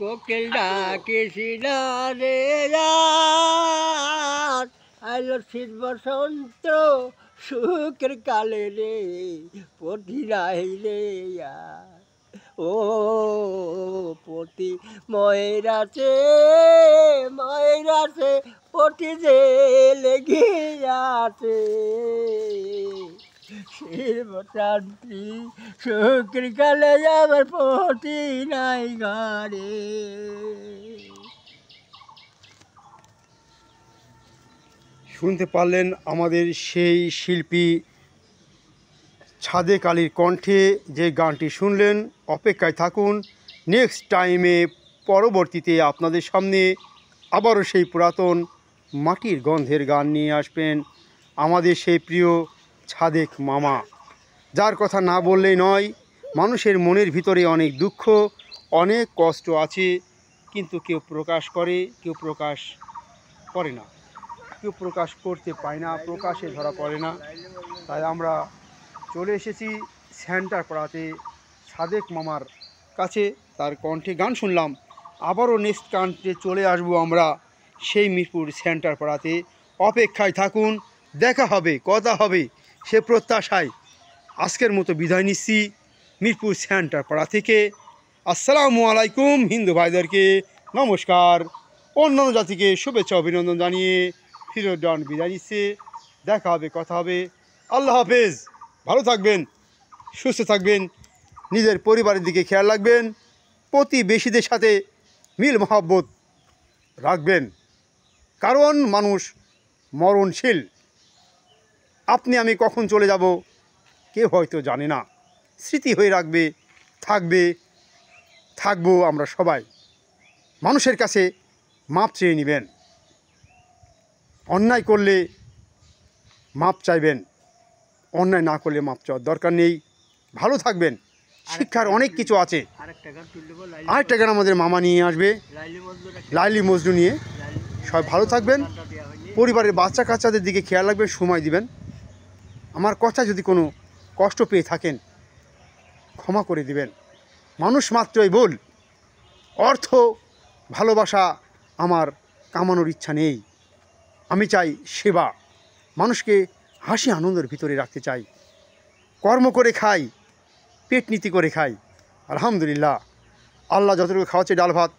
কোকিল ডাকিছিল রে রাত, আইলো শীত বসন্ত সুখের কালে রে, পথি রাইলে ও পতি ময়রাছে ময়রাছে পতি যে লেগে আছে শিবশান্তি সুখের কালে আমার পতি নাই ঘরে। শুনতে পারলেন আমাদের সেই শিল্পী ছাদেক আলীর কণ্ঠে যে গানটি শুনলেন। অপেক্ষায় থাকুন নেক্সট টাইমে, পরবর্তীতে আপনাদের সামনে আবারও সেই পুরাতন মাটির গন্ধের গান নিয়ে আসবেন আমাদের সেই প্রিয় ছাদেক মামা, যার কথা না বললেই নয়। মানুষের মনের ভিতরে অনেক দুঃখ, অনেক কষ্ট আছে, কিন্তু কেউ প্রকাশ করে, কেউ প্রকাশ করে না, কেউ প্রকাশ করতে পায় না, প্রকাশে ধরা পড়ে না। তাই আমরা চলে এসেছি সেন্টার পাড়াতে ছাদেক মামার কাছে, তার কণ্ঠে গান শুনলাম। আবারও নেক্সট কান্টে চলে আসবো আমরা সেই মিরপুর সেন্টার পাড়াতে। অপেক্ষায় থাকুন, দেখা হবে, কথা হবে সে প্রত্যাশায় আজকের মতো বিদায় নিচ্ছি মিরপুর সেন্টার পাড়া থেকে। আসসালামু আলাইকুম। হিন্দু ভাইদেরকে নমস্কার, অন্যান্য জাতিকে শুভেচ্ছা অভিনন্দন জানিয়ে ফিরোডন বিদায় নিচ্ছে। দেখা হবে, কথা হবে। আল্লাহ হাফেজ। ভালো থাকবেন, সুস্থ থাকবেন, নিজের পরিবারের দিকে খেয়াল রাখবেন, প্রতিবেশীদের সাথে মিল মহব্বত রাখবেন, কারণ মানুষ মরণশীল। আপনি আমি কখন চলে যাব কেউ হয়তো জানে না। স্মৃতি হয়ে রাখবে, থাকবো আমরা সবাই। মানুষের কাছে মাপ চেয়ে নেবেন, অন্যায় করলে মাপ চাইবেন, অন্যায় না করলে মাপ চাওয়ার দরকার নেই। ভালো থাকবেন, শিক্ষার অনেক কিছু আছে। আরেকটা গান আমাদের মামা নিয়ে আসবে, লাইলি মজনু নিয়ে। সবাই ভালো থাকবেন, পরিবারের বাচ্চা কাচ্চাদের দিকে খেয়াল রাখবেন, সময় দিবেন। আমার কথা যদি কোনো কষ্ট পেয়ে থাকেন ক্ষমা করে দিবেন। মানুষ মাত্রই ভুল, অর্থ ভালোবাসা আমার কামানোর ইচ্ছা নেই। আমি চাই সেবা, মানুষকে হাসি আনন্দের ভিতরে রাখতে চাই। কর্ম করে খাই, পেট নীতি করে খাই, আলহামদুলিল্লাহ। আল্লাহ যতটুকু খাওয়াচ্ছে ডাল ভাত,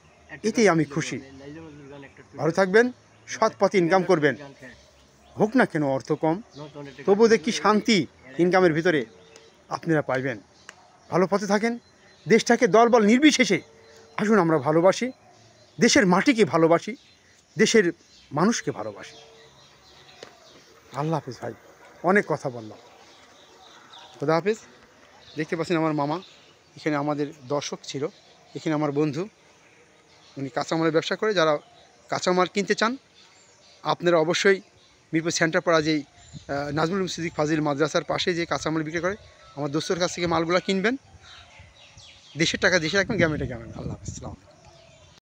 এতেই আমি খুশি। ভালো থাকবেন, সৎ পথে ইনকাম করবেন, হোক না কেন অর্থ কম, তবু দেখি শান্তি ইনকামের ভিতরে আপনারা পাইবেন। ভালো পথে থাকেন, দেশটাকে দলবল নির্বিশেষে আসুন আমরা ভালোবাসি, দেশের মাটিকে ভালোবাসি, দেশের মানুষকে ভালোবাসি। আল্লাহ হাফিজ ভাই, অনেক কথা বললাম। খোদা হাফিজ। দেখতে পাচ্ছেন আমার মামা, এখানে আমাদের দর্শক ছিল, এখানে আমার বন্ধু, উনি কাঁচামালের ব্যবসা করে। যারা কাঁচামাল কিনতে চান আপনারা অবশ্যই মিরপুর সেন্টার পাড়া যেই নাজমুল সিদ্দিক ফাজিল মাদ্রাসার পাশে যে কাঁচামাল বিক্রি করে আমার দোস্তর কাছ থেকে মালগুলো কিনবেন। দেশের টাকা দেশে রাখবেন, গ্রামেটা গ্রামে। আল্লাহ হাফিজ। আসসালামু আলাইকুম।